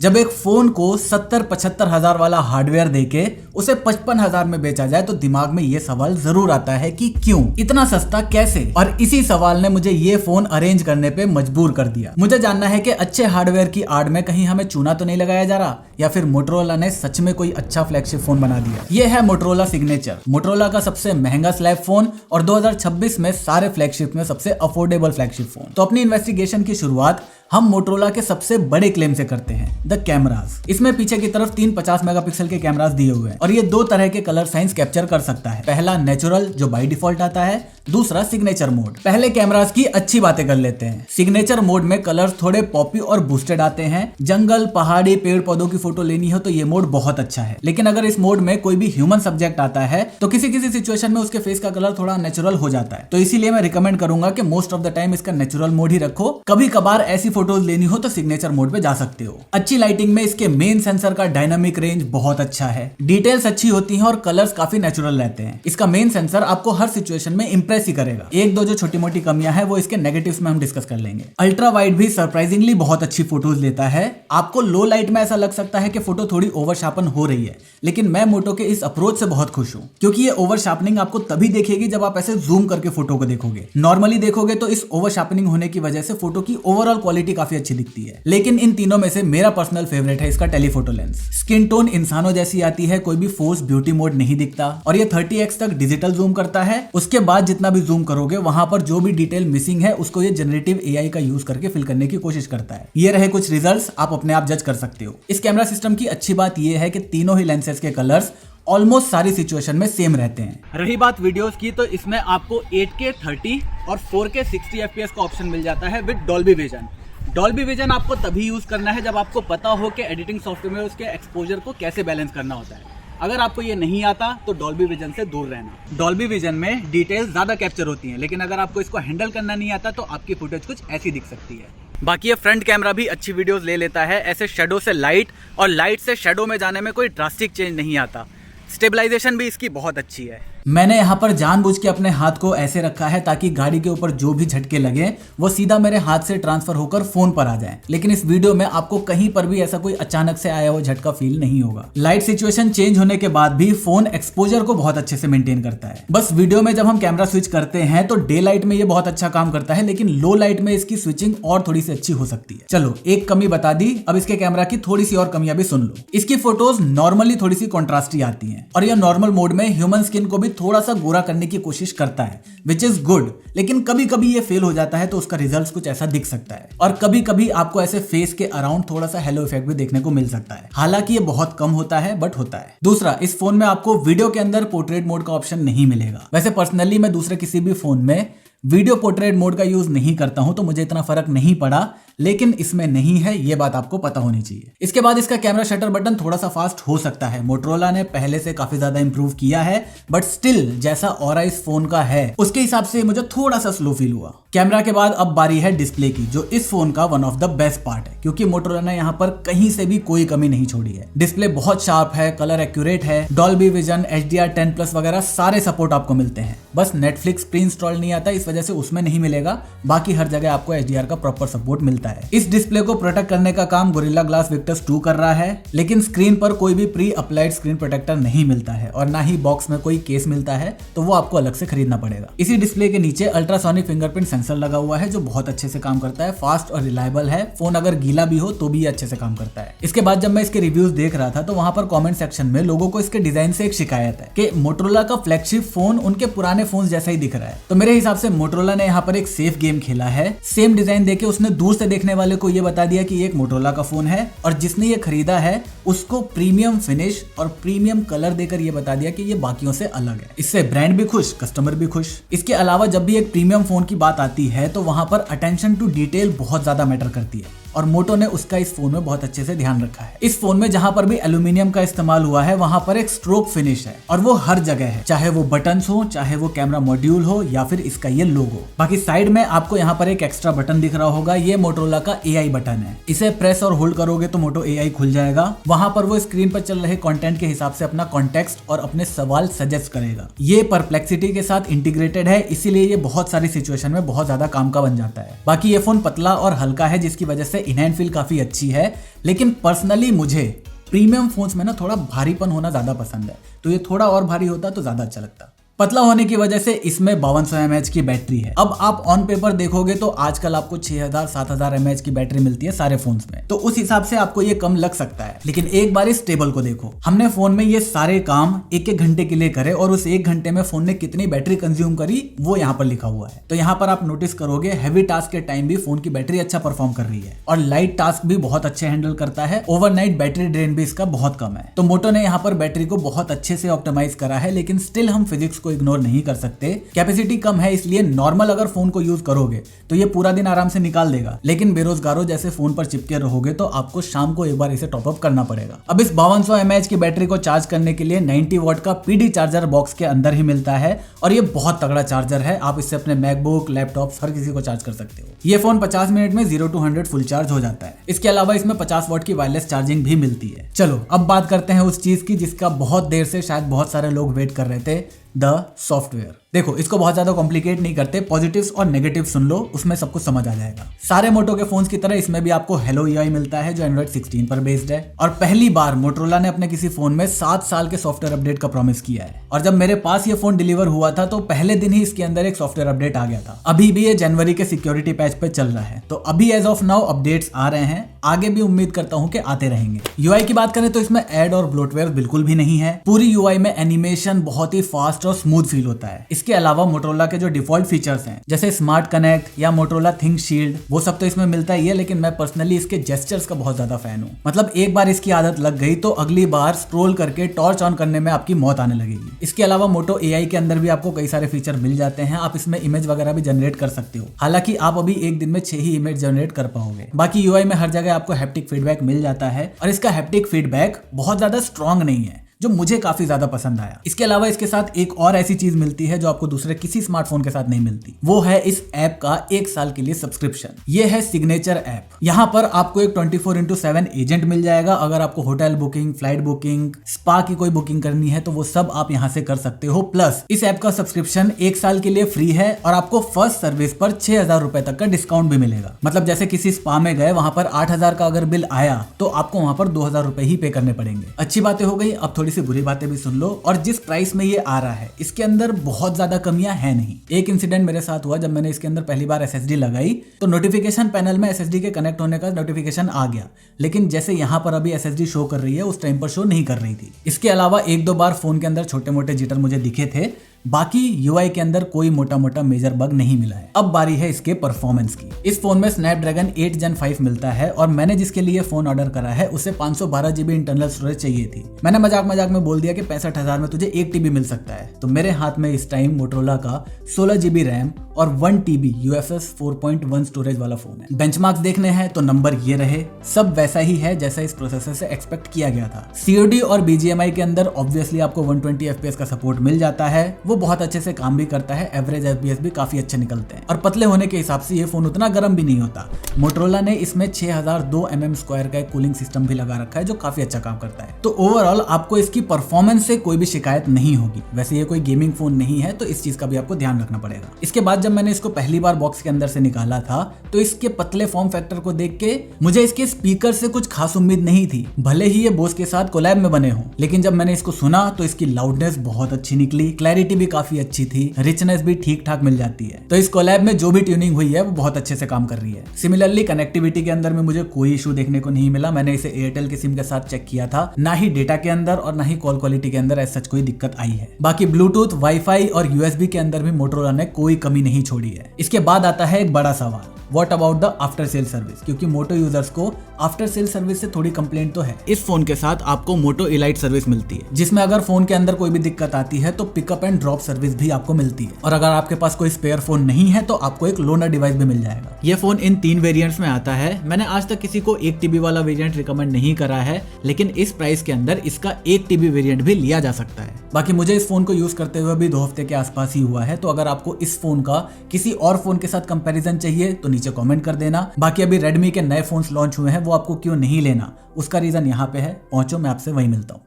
जब एक फोन को 70-75 हजार वाला हार्डवेयर देके उसे 55,000 में बेचा जाए तो दिमाग में ये सवाल जरूर आता है कि क्यों इतना सस्ता कैसे। और इसी सवाल ने मुझे ये फोन अरेंज करने पे मजबूर कर दिया। मुझे जानना है कि अच्छे हार्डवेयर की आड़ में कहीं हमें चूना तो नहीं लगाया जा रहा, या फिर मोटरोला ने सच में कोई अच्छा फ्लैगशिप फोन बना दिया। ये है मोटरोला सिग्नेचर, मोटरोला का सबसे महंगा स्लैब फोन और 2026 में सारे फ्लैगशिप में सबसे अफोर्डेबल फ्लैगशिप फोन। तो अपनी इन्वेस्टिगेशन की शुरुआत हम मोटरोला के सबसे बड़े क्लेम से करते हैं, द कैमरास। इसमें पीछे की तरफ 3 50 मेगापिक्सल के कैमरास दिए हुए हैं और ये 2 तरह के कलर साइंस कैप्चर कर सकता है। पहला नेचुरल जो बाय डिफॉल्ट आता है, दूसरा सिग्नेचर मोड। पहले कैमरास की अच्छी बातें कर लेते हैं। सिग्नेचर मोड में कलर्स थोड़े पॉपी और बूस्टेड आते हैं। जंगल, पहाड़ी, पेड़ पौधों की फोटो लेनी हो तो ये मोड बहुत अच्छा है। लेकिन अगर इस मोड में कोई भी ह्यूमन सब्जेक्ट आता है तो किसी किसी सिचुएशन में उसके फेस का कलर थोड़ा नेचुरल हो जाता है। तो इसीलिए मैं रिकमेंड करूंगा कि मोस्ट ऑफ द टाइम इसका नेचुरल मोड ही रखो। कभी कभार ऐसी फोटोज लेनी हो तो सिग्नेचर मोड पे जा सकते हो। अच्छी लाइटिंग में इसके मेन सेंसर का डायनामिक रेंज बहुत अच्छा है। डिटेल्स अच्छी होती हैं और कलर्स काफी नेचुरल रहते हैं। इसका मेन सेंसर आपको हर सिचुएशन में इंप्रेस ही करेगा। एक दो जो छोटी मोटी कमियां हैं वो इसके नेगेटिव्स में हम डिस्कस कर लेंगे। अल्ट्रा वाइड भी सरप्राइजिंगली बहुत अच्छी फोटोज लेता है। आपको लो लाइट में ऐसा लग सकता है कि फोटो थोड़ी ओवर शार्पन हो रही है, लेकिन मैं मोटो के इस अप्रोच से बहुत खुश हूं, क्योंकि ये ओवर शार्पनिंग आपको तभी देखेगी जब आप ऐसे जूम करके फोटो को देखोगे। नॉर्मली देखोगे तो इस ओवर शार्पनिंग होने की वजह से फोटो की ओवरऑल क्वालिटी काफी अच्छी दिखती है। लेकिन इन तीनों में से मेरा पर्सनल फेवरेट है इसका टेलीफोटो लेंस। स्किन टोन इंसानों जैसी आती है, कोई भी फोर्स ब्यूटी मोड नहीं दिखता और ये 30x तक डिजिटल जूम करता है। उसके बाद जितना भी जूम करोगे वहां पर जो भी डिटेल मिसिंग है उसको ये जनरेटिव एआई का यूज करके फिल करने की कोशिश करता है। ये रहे कुछ रिजल्ट्स, आप अपने आप जज कर सकते हो। इस कैमरा सिस्टम की अच्छी बात ये है कि तीनों ही लेंसेज के कलर्स ऑलमोस्ट सारी सिचुएशन में सेम रहते हैं। रही बात वीडियोस की तो इसमें आपको 8K 30 और 4K 60 FPS का ऑप्शन मिल जाता है with Dolby vision. Dolby vision आपको तभी यूज करना है जब आपको पता हो कि एडिटिंग सॉफ्टवेयर में उसके एक्सपोजर को कैसे बैलेंस करना होता है। अगर आपको ये नहीं आता तो डॉल्बी विजन से दूर रहना। डॉल्बी विजन में डिटेल्स ज्यादा कैप्चर होती हैं, लेकिन अगर आपको इसको हैंडल करना नहीं आता तो आपकी फुटेज कुछ ऐसी दिख सकती है। बाकी ये फ्रंट कैमरा भी अच्छी वीडियोस ले लेता है। ऐसे शेडो से लाइट और लाइट से शेडो में जाने में कोई ड्रास्टिक चेंज नहीं आता। स्टेबलाइजेशन भी इसकी बहुत अच्छी है। मैंने यहाँ पर जानबूझ के अपने हाथ को ऐसे रखा है ताकि गाड़ी के ऊपर जो भी झटके लगे वो सीधा मेरे हाथ से ट्रांसफर होकर फोन पर आ जाए। लेकिन इस वीडियो में आपको कहीं पर भी ऐसा कोई अचानक से आया हुआ झटका फील नहीं होगा। लाइट सिचुएशन चेंज होने के बाद भी फोन एक्सपोजर को बहुत अच्छे से मेंटेन करता है। बस वीडियो में जब हम कैमरा स्विच करते हैं तो डे लाइट में ये बहुत अच्छा काम करता है, लेकिन लो लाइट में इसकी स्विचिंग और थोड़ी सी अच्छी हो सकती है। चलो एक कमी बता दी, अब इसके कैमरा की थोड़ी सी और कमियां भी सुन लो। इसकी फोटोज नॉर्मली थोड़ी सी कॉन्ट्रास्टी आती है और यह नॉर्मल मोड में ह्यूमन स्किन को भी थोड़ा सा गोरा करने की कोशिश करता है, विच इज गुड। लेकिन कभी कभी ये फेल हो जाता है तो उसका रिजल्ट कुछ ऐसा दिख सकता है। और कभी कभी आपको ऐसे फेस के अराउंड थोड़ा सा हेलो इफेक्ट भी देखने को मिल सकता है। हालांकि ये बहुत कम होता है, बट होता है। दूसरा, इस फोन में आपको वीडियो के अंदर पोर्ट्रेट मोड का ऑप्शन नहीं मिलेगा। वैसे पर्सनली मैं दूसरे किसी भी फोन में वीडियो पोर्ट्रेट मोड का यूज नहीं करता हूं तो मुझे इतना फर्क नहीं पड़ा, लेकिन इसमें नहीं है, ये बात आपको पता होनी चाहिए। इसके बाद इसका कैमरा शटर बटन थोड़ा सा फास्ट हो सकता है। मोटरोला ने पहले से काफी ज्यादा इंप्रूव किया है, बट स्टिल जैसा ऑरा इस फोन का है उसके हिसाब से मुझे थोड़ा सा स्लो फील हुआ। कैमरा के बाद अब बारी है डिस्प्ले की, जो इस फोन का one of the best part है, क्योंकि मोटरोला ने यहाँ पर कहीं से भी कोई कमी नहीं छोड़ी है। डिस्प्ले बहुत शार्प है, कलर एक्यूरेट है, डॉल्बी विजन, HDR10+ वगैरह सारे सपोर्ट आपको मिलते हैं। बस नेटफ्लिक्स प्री इंस्टॉल नहीं आता, इस वजह से उसमें नहीं मिलेगा। बाकी हर जगह आपको HDR का प्रॉपर सपोर्ट मिलता है। इस डिस्प्ले को प्रोटेक्ट करने का काम गोरिल्ला ग्लास विक्टस 2 कर रहा है, लेकिन स्क्रीन पर कोई भी प्री अप्लाइड स्क्रीन प्रोटेक्टर नहीं मिलता है और ना ही बॉक्स में कोई केस मिलता है, तो वो आपको अलग से खरीदना पड़ेगा। इसी डिस्प्ले के नीचे अल्ट्रासोनिक फिंगरप्रिंट सेंसर लगा हुआ है, जो बहुत अच्छे से काम करता है, फास्ट और रिलायबल है। फोन अगर गीला भी हो तो भी अच्छे से काम करता है। इसके बाद जब मैं इसके रिव्यूज देख रहा था तो वहां पर कमेंट सेक्शन में लोगों को इसके डिजाइन से एक शिकायत है कि मोटरोला का फ्लैगशिप फोन उनके पुराने फोन जैसा ही दिख रहा है। तो मेरे हिसाब से मोटरोला ने यहाँ पर एक सेफ गेम खेला है। सेम डिजाइन देके उसने दूर से देखने वाले को ये बता दिया कि ये एक मोटरोला का फोन है, और जिसने ये खरीदा है उसको प्रीमियम फिनिश और प्रीमियम कलर देकर ये बता दिया कि ये बाकियों से अलग है। इससे ब्रांड भी खुश, कस्टमर भी खुश। इसके अलावा जब भी एक प्रीमियम फोन की बात आती है तो वहां पर अटेंशन टू डिटेल बहुत ज्यादा मैटर करती है, और मोटो ने उसका इस फोन में बहुत अच्छे से ध्यान रखा है। इस फोन में जहां पर भी एल्यूमिनियम का इस्तेमाल हुआ है वहां पर एक स्ट्रोक फिनिश है, और वो हर जगह है, चाहे वो बटन्स हो, चाहे वो कैमरा मॉड्यूल हो, या फिर इसका ये लोगो। बाकी साइड में आपको यहाँ पर एक एक्स्ट्रा बटन दिख रहा होगा, ये मोटरोला का AI बटन है। इसे प्रेस और होल्ड करोगे तो मोटो AI खुल जाएगा। वहां पर वो स्क्रीन पर चल रहे कंटेंट के हिसाब से अपना कॉन्टेक्स्ट और अपने सवाल सजेस्ट करेगा। ये परप्लेक्सिटी के साथ इंटीग्रेटेड है, इसीलिए ये बहुत सारी सिचुएशन में बहुत ज्यादा काम का बन जाता है। बाकी ये फोन पतला और हल्का है, जिसकी वजह से इन हैंड फील काफी अच्छी है, लेकिन पर्सनली मुझे प्रीमियम फोन्स में ना थोड़ा भारीपन होना ज्यादा पसंद है, तो ये थोड़ा और भारी होता तो ज्यादा अच्छा लगता। पतला होने की वजह से इसमें 5200 mAh की बैटरी है। अब आप ऑन पेपर देखोगे तो आजकल आपको 6000-7000 mAh की बैटरी मिलती है सारे फोन्स में, तो उस हिसाब से आपको ये कम लग सकता है। लेकिन एक बार इस टेबल को देखो, हमने फोन में ये सारे काम एक घंटे के लिए करे और उस एक घंटे में फोन ने कितनी बैटरी कंज्यूम करी वो यहाँ पर लिखा हुआ है। तो यहाँ पर आप नोटिस करोगे हैवी टास्क के टाइम भी फोन की बैटरी अच्छा परफॉर्म कर रही है और लाइट टास्क भी बहुत अच्छे हैंडल करता है। ओवरनाइट बैटरी ड्रेन भी इसका बहुत कम है। तो मोटो ने यहाँ पर बैटरी को बहुत अच्छे से ऑप्टिमाइज करा है, लेकिन स्टिल हम फिजिक्स को इग्नोर नहीं कर सकते। कैपेसिटी कम है, इसलिए नॉर्मल अगर फोन को यूज करोगे तो ये पूरा दिन आराम से निकाल देगा, लेकिन बेरोजगारों जैसे फोन पर चिपके रहोगे तो आपको शाम को एक बार इसे टॉपअप करना पड़ेगा। अब इस 5200 mAh की बैटरी को चार्ज करने के लिए 90 वॉट का पीडी चार्जर बॉक्स के अंदर ही मिलता है और ये बहुत तगड़ा चार्जर है। आप इससे अपने मैकबुक, लैपटॉप हर किसी को चार्ज कर सकते हो। ये फोन 50 मिनट में 0 to 100 फुल चार्ज हो जाता है। इसके अलावा इसमें 50 वॉट की वायरलेस चार्जिंग भी मिलती है। चलो अब बात करते हैं उस चीज की जिसका बहुत देर से शायद बहुत सारे लोग वेट कर रहे थे, द सॉफ्टवेयर। देखो, इसको बहुत ज्यादा कॉम्प्लिकेट नहीं करते, पॉजिटिव्स और नेगेटिव्स सुन लो, उसमें सब कुछ समझ आ जाएगा। सारे मोटो के फोन्स की तरह इसमें भी आपको हेलो यूआई मिलता है जो एंड्रॉइड 16 पर बेस्ड है। और पहली बार मोटोरोला ने अपने किसी फोन में 7 साल के सॉफ्टवेयर अपडेट का प्रॉमिस किया है। और जब मेरे पास ये फोन डिलीवर हुआ था तो पहले दिन ही इसके अंदर एक सॉफ्टवेयर अपडेट आ गया था। अभी भी ये जनवरी के सिक्योरिटी पैच पे चल रहा है, तो अभी एज ऑफ नाउ अपडेट्स आ रहे हैं, आगे भी उम्मीद करता हूँ कि आते रहेंगे। यूआई की बात करें तो इसमें एड और ब्लोटवेयर बिल्कुल भी नहीं है। पूरी यूआई में एनिमेशन बहुत ही फास्ट और स्मूथ फील होता है। इसके अलावा मोटोरोला के जो डिफॉल्ट फीचर्स हैं जैसे स्मार्ट कनेक्ट या मोटोरोला थिंक शील्ड, वो सब तो इसमें मिलता ही है, लेकिन मैं पर्सनली इसके जेस्चर्स का बहुत ज्यादा फैन हूँ। मतलब एक बार इसकी आदत लग गई तो अगली बार स्क्रॉल करके टॉर्च ऑन करने में आपकी मौत आने लगेगी। इसके अलावा मोटो एआई के अंदर भी आपको कई सारे फीचर मिल जाते हैं। आप इसमें इमेज वगैरह भी जनरेट कर सकते हो, हालांकि आप अभी एक दिन में 6 ही इमेज जनरेट कर पाओगे। बाकी यूआई में हर जगह आपको हैप्टिक फीडबैक मिल जाता है और इसका हैप्टिक फीडबैक बहुत ज्यादा स्ट्रॉन्ग नहीं है, जो मुझे काफी ज्यादा पसंद आया। इसके अलावा इसके साथ एक और ऐसी चीज मिलती है जो आपको दूसरे किसी स्मार्टफोन के साथ नहीं मिलती, वो है इस ऐप का 1 साल के लिए सब्सक्रिप्शन। ये है सिग्नेचर ऐप। यहाँ पर आपको एक 24/7 एजेंट मिल जाएगा। अगर आपको hotel booking, flight booking, spa की कोई बुकिंग करनी है तो वो सब आप यहाँ से कर सकते हो। प्लस इस ऐप का सब्सक्रिप्शन 1 साल के लिए फ्री है और आपको फर्स्ट सर्विस पर 6000 रुपए तक का डिस्काउंट भी मिलेगा। मतलब जैसे किसी स्पा में गए, वहां पर 8000 का अगर बिल आया तो आपको वहां पर 2000 रुपए ही पे करने पड़ेंगे। अच्छी बातें हो गई, अब थोड़ी सी बुरी बातें भी सुन लो। और जिस प्राइस में ये आ रहा है इसके अंदर बहुत ज्यादा कमियां हैं नहीं। एक इंसिडेंट मेरे साथ हुआ, जब मैंने इसके अंदर पहली बार एसएसडी लगाई तो नोटिफिकेशन पैनल में एसएसडी के कनेक्ट होने का नोटिफिकेशन आ गया, लेकिन जैसे यहाँ पर अभी एसएसडी शो कर रही है उस टाइम पर शो नहीं कर रही थी। इसके अलावा 1-2 बार फोन के अंदर छोटे मोटे जिटर मुझे दिखे थे, बाकी यूआई के अंदर कोई मोटा मोटा मेजर बग नहीं मिला है। अब बारी है इसके परफॉर्मेंस की। इस फोन में स्नैपड्रैगन 8 Gen 5 मिलता है और मैंने जिसके लिए फोन ऑर्डर करा है उसे 512 GB इंटरनल स्टोरेज चाहिए थी। मैंने मजाक में बोल दिया कि 65,000 में तुझे 1 TB मिल सकता है। तो मेरे हाथ में इस टाइम मोटोरोला का 16 GB रैम और 1 TB UFS 4.1 स्टोरेज वाला फोन है। बेंचमार्क्स देखने हैं तो नंबर ये रहे, सब वैसा ही है जैसा इस प्रोसेसर से एक्सपेक्ट किया गया था। COD और BGMI के अंदर ऑब्वियसली आपको 120 FPS का सपोर्ट मिल जाता है, वो बहुत अच्छे से काम भी करता है। एवरेज FPS भी काफी अच्छे निकलते हैं और पतले होने के हिसाब से ये फोन उतना गर्म भी नहीं होता। मोटोरोला ने इसमें 6002 mm स्क्वायर का एक कूलिंग सिस्टम भी लगा रखा है जो काफी अच्छा काम करता है। तो ओवरऑल आपको इसकी परफॉर्मेंस से कोई भी शिकायत नहीं होगी। वैसे ये कोई गेमिंग फोन नहीं है तो इस चीज का भी आपको ध्यान रखना पड़ेगा। इसके बाद जब मैंने इसको पहली बार बॉक्स के अंदर से निकाला था तो इसके पतले फॉर्म फैक्टर को देख के मुझे इसके स्पीकर से कुछ खास उम्मीद नहीं थी, भले ही ये बोस के साथ कोलैब में बने हो। लेकिन जब मैंने इसको सुना तो इसकी लाउडनेस बहुत अच्छी निकली, क्लैरिटी भी काफी अच्छी थी, रिचनेस भी ठीक ठाक मिल जाती है। तो इस कोलैब में जो भी ट्यूनिंग हुई है वो बहुत अच्छे से काम कर रही है। सिमिलरली कनेक्टिविटी के अंदर में मुझे कोई इशू देखने को नहीं मिला। मैंने इसे एयरटेल के सिम के साथ चेक किया था, ना ही डेटा के अंदर और ना ही कॉल क्वालिटी के अंदर ऐसा कोई दिक्कत आई है। बाकी ब्लूटूथ, वाईफाई और यूएसबी के अंदर भी मोटोरोला ने कोई कमी नहीं छोड़ी है। इसके बाद आता है एक बड़ा सवाल, what about the after sale service, क्योंकि मोटो यूजर्स को आफ्टर सेल सर्विस से थोड़ी कंप्लेंट तो है। इस फोन के साथ आपको मोटो इलाइट सर्विस मिलती है, जिसमें अगर फोन के अंदर कोई भी दिक्कत आती है तो पिकअप एंड ड्रॉप सर्विस भी आपको मिलती है। और अगर आपके पास कोई स्पेयर फोन नहीं है तो आपको एक लोनर डिवाइस भी मिल जाएगा। ये फोन इन 3 वेरिएंट्स में आता है। मैंने आज तक किसी को 1 TB वाला वेरिएंट रिकमेंड नहीं करा है, लेकिन इस प्राइस के अंदर इसका 1 TB वेरिएंट भी लिया जा सकता है। बाकी मुझे इस फोन को यूज करते हुए भी 2 हफ्ते के आसपास ही हुआ है, तो अगर आपको इस फोन का किसी और फोन के साथ कंपैरिजन चाहिए तो नीचे कमेंट कर देना। बाकी अभी रेडमी के नए फोन्स लॉन्च हुए हैं, वो आपको क्यों नहीं लेना, उसका रीजन यहाँ पे है। पहुंचो, मैं आपसे वहीं मिलता हूँ।